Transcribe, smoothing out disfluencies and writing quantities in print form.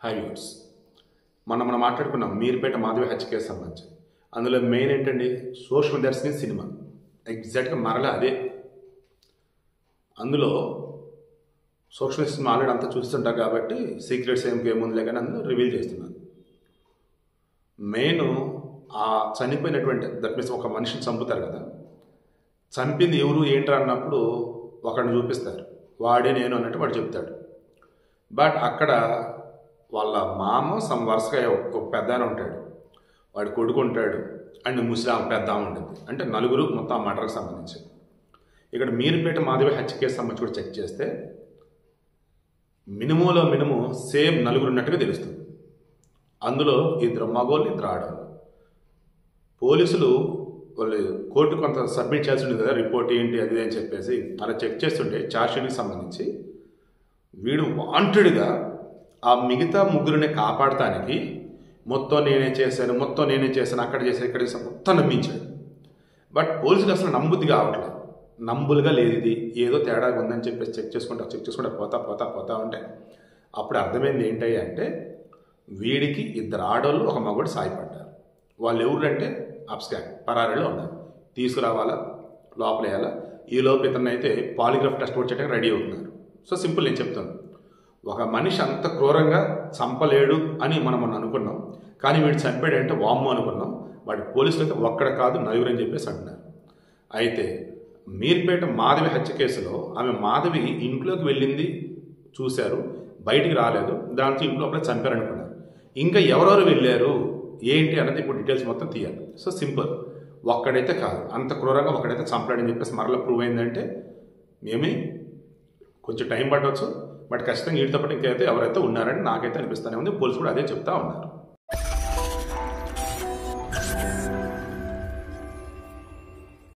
High viewers మనం మాట్లాడుకున్నాం మీర్పేట మాధవి హత్య కేసు సంబంధించి. అందులో మెయిన్ ఏంటండి, సూక్ష్మదర్శిని సినిమా ఎగ్జాక్ట్గా మరలా అదే. అందులో సూక్ష్మదర్శిని సినిమా ఆల్రెడీ అంతా చూస్తుంటారు కాబట్టి సీక్రెట్స్ ఏముందిలే కానీ అందులో రివీల్ చేస్తున్నాను. మెయిన్ ఆ చనిపోయినటువంటి దట్ మీన్స్ ఒక మనిషిని చంపుతారు కదా, చంపింది ఎవరు ఏంట్రా అన్నప్పుడు ఒకడిని చూపిస్తారు, వాడే నేను అన్నట్టు వాడు చెప్తాడు. బట్ అక్కడ వాళ్ళ మామ వరుసగా ఒక పెద్ద ఆయన ఉంటాడు, వాడు కొడుకు ఉంటాడు, అండ్ ముస్లాం పెద్ద ఉంటుంది. అంటే నలుగురు మొత్తం ఆ మర్డర్కి సంబంధించి. ఇక్కడ మీర్పేట మాధవి హత్య కేసు సంబంధించి కూడా చెక్ చేస్తే మినిమం సేమ్ నలుగురు ఉన్నట్టుగా తెలుస్తుంది. అందులో ఇద్దరు మగోళ్ళు, ఇద్దరు ఆడవాళ్ళు. పోలీసులు వాళ్ళు కోర్టు కొంత సబ్మిట్ చేయాల్సి ఉంటుంది కదా, రిపోర్ట్ ఏంటి అది అని చెప్పేసి అలా చెక్ చేస్తుంటే ఛార్జ్షీట్కి సంబంధించి వీడు వాంటెడ్గా ఆ మిగతా ముగ్గురిని కాపాడటానికి మొత్తం నేనే చేశాను అక్కడ చేశాను ఇక్కడ చేశాను మొత్తం నమ్మించాడు. బట్ పోలీసులు అసలు నమ్ముద్ది కావట్లేదు, నంబులుగా లేదు, ఇది ఏదో తేడా ఉందని చెప్పేసి చెక్ చేసుకుంటా పోతా ఉంటే అప్పుడు అర్థమైంది ఏంటి అంటే వీడికి ఇద్దరు ఆడోళ్ళు ఒక మగవాడు సాయపడ్డారు. వాళ్ళు ఎవరంటే అబ్స్కాండ్ పరారీలో ఉన్నారు, తీసుకురావాలా లోపల వేయాలా. ఈ లోపు ఇతనైతే పాలిగ్రాఫ్ టెస్ట్ వచ్చేటప్పుడు రెడీ అవుతున్నారు. సో సింపుల్ నేను చెప్తాను, ఒక మనిషి అంత క్రూరంగా చంపలేడు అని మనం అనుకున్నాం, కానీ వీడు చంపాడంటే వామ్మో అనుకున్నాం. వాడి పోలీసులు అయితే ఒక్కడ కాదు నలుగురు అని చెప్పేసి అంటున్నారు. అయితే మీర్పేట మాధవి హత్య కేసులో ఆమె మాధవి ఇంట్లోకి వెళ్ళింది చూశారు, బయటికి రాలేదు, దాంతో ఇంట్లో అప్పుడే చంపారనుకున్నారు. ఇంకా ఎవరెవరు వెళ్ళారు ఏంటి అన్నది ఇప్పుడు డీటెయిల్స్ మొత్తం తీయాలి. సో సింపుల్, ఒక్కడైతే కాదు, అంత క్రూరంగా ఒకడైతే చంపలేడని చెప్పేసి మరలా ప్రూవ్ అయిందంటే మేమే కొంచెం టైం పట్టవచ్చు, బట్ ఖచ్చితంగా వీటితో పాటు ఇంకైతే ఎవరైతే ఉన్నారని నాకైతే అనిపిస్తూనే ఉంది. పోలీసు కూడా అదే చెప్తా ఉన్నారు.